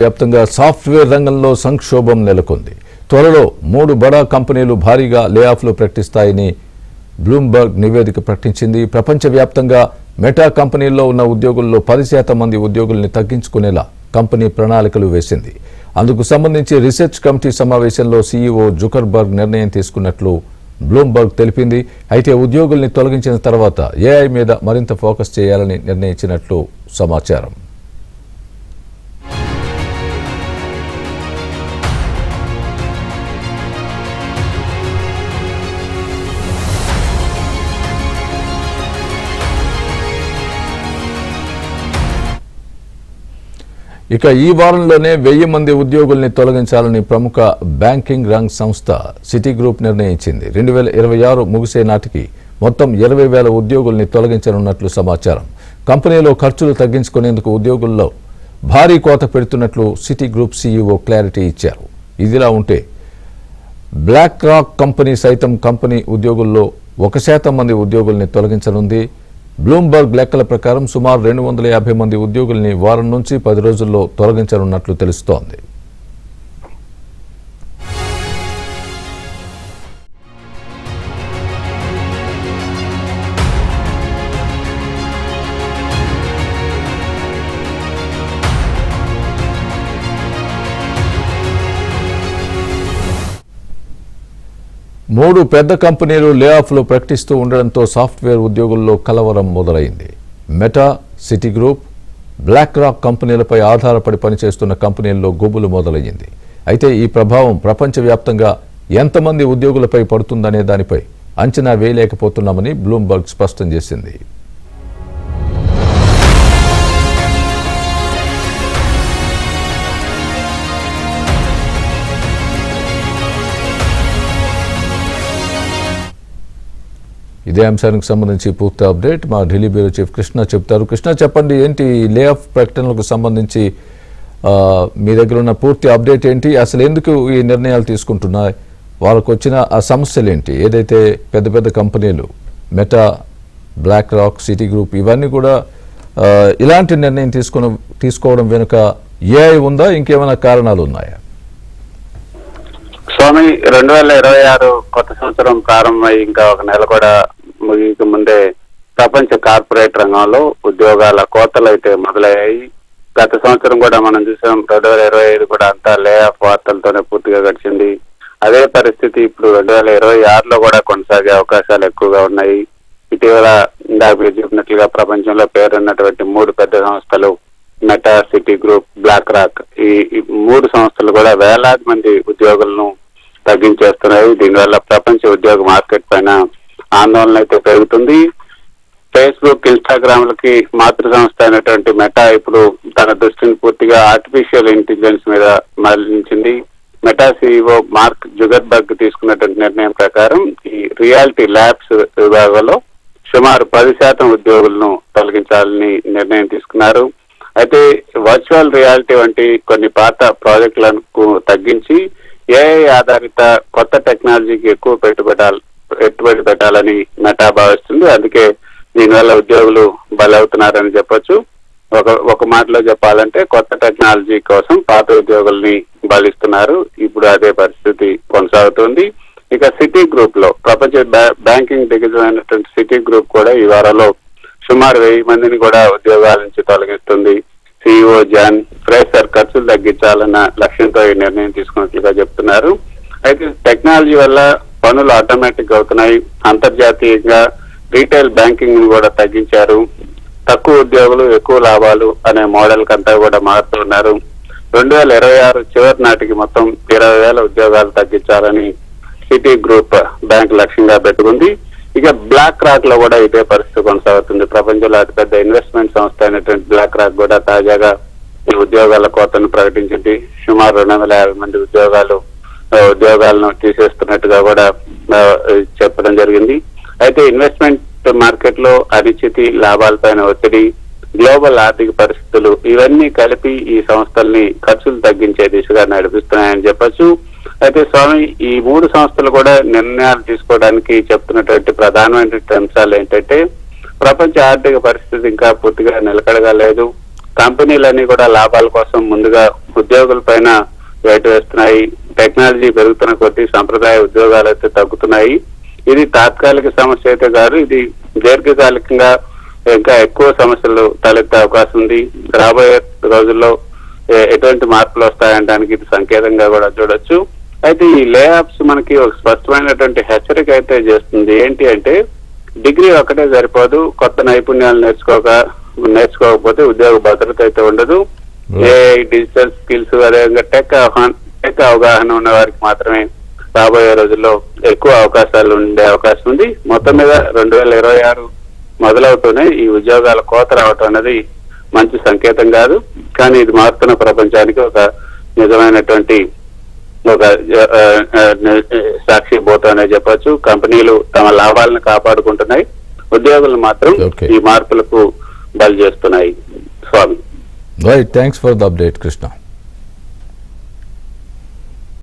వ్యాప్తంగా సాఫ్ట్వేర్ రంగంలో సంక్షోభం నెలకొంది. త్వరలో 3 బడా కంపెనీలు భారీగా లేఆఫ్లు ప్రకటిస్తాయని బ్లూంబర్గ్ నివేదిక ప్రకటించింది. ప్రపంచవ్యాప్తంగా మెటా కంపెనీల్లో ఉన్న ఉద్యోగుల్లో 10% మంది ఉద్యోగుల్ని తగ్గించుకునేలా కంపెనీ ప్రణాళికలు వేసింది. అందుకు సంబంధించి రీసెర్చ్ కమిటీ సమావేశంలో సీఈఓ జుకర్బర్గ్ నిర్ణయం తీసుకున్నట్లు బ్లూంబర్గ్ తెలిపింది. అయితే ఉద్యోగుల్ని తొలగించిన తర్వాత ఏఐ మీద మరింత ఫోకస్ చేయాలని నిర్ణయించినట్లు సమాచారం. ఇక ఈ వారంలోనే 1000 మంది ఉద్యోగుల్ని తొలగించాలని ప్రముఖ బ్యాంకింగ్ రంగ సంస్థ సిటీ గ్రూప్ నిర్ణయించింది. 2026 ముగిసే నాటికి మొత్తం 20,000 ఉద్యోగుల్ని తొలగించనున్నట్లు సమాచారం. కంపెనీలో ఖర్చులు తగ్గించుకునేందుకు ఉద్యోగుల్లో భారీ కోత పెడుతున్నట్లు సిటీ గ్రూప్ సీఈఓ క్లారిటీ ఇచ్చారు. ఇదిలా ఉంటే బ్లాక్ రాక్ కంపెనీ సైతం కంపెనీ ఉద్యోగుల్లో 1% మంది ఉద్యోగుల్ని తొలగించనుంది. బ్లూంబర్గ్ లెక్కల ప్రకారం సుమారు 250 మంది ఉద్యోగుల్ని వారం నుంచి 10 రోజుల్లో తొలగించనున్నట్లు తెలుస్తోంది. మూడు పెద్ద కంపెనీలు లేఆఫ్లు ప్రకటిస్తూ ఉండడంతో సాఫ్ట్వేర్ ఉద్యోగుల్లో కలవరం మొదలైంది. Meta, city group, BlackRock కంపెనీలపై ఆధారపడి పనిచేస్తున్న కంపెనీల్లో గుబులు మొదలయ్యింది. అయితే ఈ ప్రభావం ప్రపంచవ్యాప్తంగా ఎంతమంది ఉద్యోగులపై పడుతుందనే దానిపై అంచనా వేయలేకపోతున్నామని బ్లూంబర్గ్ స్పష్టం చేసింది. ఇదే అంశానికి సంబంధించి పూర్తి అప్డేట్ మా ఢిల్లీ బ్యూరో చీఫ్ కృష్ణ చెప్తారు. కృష్ణ, చెప్పండి, ఏంటి లే ఆఫ్ ప్రకటనలకు సంబంధించి మీ దగ్గర ఉన్న పూర్తి అప్డేట్ ఏంటి? అసలు ఎందుకు ఈ నిర్ణయాలు తీసుకుంటున్నాయి? వాళ్ళకు వచ్చిన ఆ సమస్యలు ఏంటి? ఏదైతే పెద్ద పెద్ద కంపెనీలు Meta, BlackRock, Citigroup ఇవన్నీ కూడా ఇలాంటి నిర్ణయం తీసుకోవడం వెనుక ఏఐ ఉందా, ఇంకేమైనా కారణాలు ఉన్నాయా? స్వామి, 2026 కొత్త సంవత్సరం ప్రారంభమై ఇంకా ఒక నెల కూడా ముగిక ముందే ప్రపంచ కార్పొరేట్ రంగంలో ఉద్యోగాల కోతలు అయితే మొదలయ్యాయి. గత సంవత్సరం కూడా మనం చూసాం, 2025 కూడా అంతా లే ఆఫ్ వార్తలతోనే పూర్తిగా గడిచింది. అదే పరిస్థితి ఇప్పుడు 2026లో కూడా కొనసాగే అవకాశాలు ఎక్కువగా ఉన్నాయి. ఇటీవల ఇందాక మీరు చెప్పినట్లుగా ప్రపంచంలో పేరున్నటువంటి 3 పెద్ద సంస్థలు Meta, city group, BlackRock, ఈ 3 సంస్థలు కూడా వేలాది మంది ఉద్యోగులను తగ్గించేస్తున్నాయి. దీనివల్ల ప్రపంచ ఉద్యోగ మార్కెట్ పైన ఆందోళన అయితే పెరుగుతుంది. ఫేస్బుక్, ఇన్స్టాగ్రామ్లకి మాతృ సంస్థ అయినటువంటి మెటా ఇప్పుడు తన దృష్టిని పూర్తిగా ఆర్టిఫిషియల్ ఇంటెలిజెన్స్ మీద మళ్లించింది. మెటా సీఈఓ మార్క్ జుకర్బర్గ్ తీసుకున్నటువంటి నిర్ణయం ప్రకారం ఈ రియాలిటీ ల్యాబ్స్ విభాగంలో సుమారు 10% ఉద్యోగులను తొలగించాలని నిర్ణయం తీసుకున్నారు. అయితే వర్చువల్ రియాలిటీ వంటి కొన్ని పాత ప్రాజెక్టులకు తగ్గించి ఏఐ ఆధారిత కొత్త టెక్నాలజీకి ఎక్కువ పెట్టుబడి పెట్టాలని మెటా భావిస్తుంది. అందుకే దీనివల్ల ఉద్యోగులు బలవుతున్నారని చెప్పొచ్చు. ఒక మాటలో చెప్పాలంటే కొత్త టెక్నాలజీ కోసం పాత ఉద్యోగుల్ని బలిస్తున్నారు. ఇప్పుడు అదే పరిస్థితి కొనసాగుతుంది. ఇక సిటీ గ్రూప్ లో ప్రపంచ బ్యాంకింగ్ దిగ్గజమైనటువంటి సిటీ గ్రూప్ కూడా ఈ వారంలో సుమారు 1000 మందిని కూడా ఉద్యోగాల నుంచి తొలగిస్తుంది. సీఈఓ జాన్ ఫ్రేసర్ ఖర్చులు తగ్గించాలన్న లక్ష్యంతో ఈ నిర్ణయం తీసుకున్నట్లుగా చెప్తున్నారు. అయితే టెక్నాలజీ వల్ల పనులు ఆటోమేటిక్ అవుతున్నాయి. అంతర్జాతీయంగా రీటైల్ బ్యాంకింగ్ కూడా తగ్గించారు. తక్కువ ఉద్యోగులు ఎక్కువ లాభాలు అనే మోడల్ కంతా కూడా మారుతున్నారు. 2026 చివరి నాటికి మొత్తం 20,000 ఉద్యోగాలు తగ్గించాలని సిటీ గ్రూప్ బ్యాంక్ లక్ష్యంగా పెట్టుకుంది. ఇక బ్లాక్ రాక్ లో కూడా ఇదే పరిస్థితి కొనసాగుతుంది. ప్రపంచంలో అతిపెద్ద ఇన్వెస్ట్మెంట్ సంస్థ అయినటువంటి బ్లాక్ రాక్ కూడా తాజాగా ఈ ఉద్యోగాల కోతను ప్రకటించింది. సుమారు 250 మంది ఉద్యోగాలను తీసేస్తున్నట్టుగా కూడా చెప్పడం జరిగింది. అయితే ఇన్వెస్ట్మెంట్ మార్కెట్ లో అనిశ్చితి, లాభాలపైన ఒత్తిడి, గ్లోబల్ ఆర్థిక పరిస్థితులు ఇవన్నీ కలిపి ఈ సంస్థల్ని ఖర్చులు తగ్గించే దిశగా నడిపిస్తున్నాయని చెప్పొచ్చు. అయితే స్వామి, ఈ 3 సంస్థలు కూడా నిర్ణయాలు తీసుకోవడానికి చెప్తున్నటువంటి ప్రధానమైనటువంటి అంశాలు ఏంటంటే ప్రపంచ ఆర్థిక పరిస్థితి ఇంకా పూర్తిగా నిలకడగా లేదు. కంపెనీలన్నీ కూడా లాభాల కోసం ముందుగా ఉద్యోగుల పైన వేటు వేస్తున్నాయి. టెక్నాలజీ పెరుగుతున్న కొద్దీ సంప్రదాయ ఉద్యోగాలు అయితే తగ్గుతున్నాయి. ఇది తాత్కాలిక సమస్య అయితే కాదు, ఇది దీర్ఘకాలికంగా ఇంకా ఎక్కువ సమస్యలు తలెత్తే అవకాశం ఉంది. రాబోయే రోజుల్లో ఎటువంటి మార్పులు వస్తాయనడానికి ఇది సంకేతంగా కూడా చూడొచ్చు. అయితే ఈ లే ఆఫ్స్ మనకి ఒక స్పష్టమైనటువంటి హెచ్చరిక అయితే చేస్తుంది. ఏంటి అంటే డిగ్రీ ఒక్కటే సరిపోదు, కొత్త నైపుణ్యాలు నేర్చుకోకపోతే ఉద్యోగ భద్రత అయితే ఉండదు. ఏఐ, డిజిటల్ స్కిల్స్, అదేవిధంగా టెక్ అవగాహన ఉన్న వారికి మాత్రమే రాబోయే రోజుల్లో ఎక్కువ అవకాశాలు ఉండే అవకాశం ఉంది. మొత్తం మీద 2026 మొదలవుతూనే ఈ ఉద్యోగాల కోత రావటం అనేది మంచి సంకేతం కాదు. కానీ ఇది మారుతున్న ప్రపంచానికి ఒక నిజమైనటువంటి ఒక సాక్షి బోధం అనే చెప్పొచ్చు. కంపెనీలు తమ లాభాలను కాపాడుకుంటున్నాయి, ఉద్యోగులు మాత్రం ఈ మార్పులకు బలి చేస్తున్నాయి. Swami, right, thanks for the update Krishna.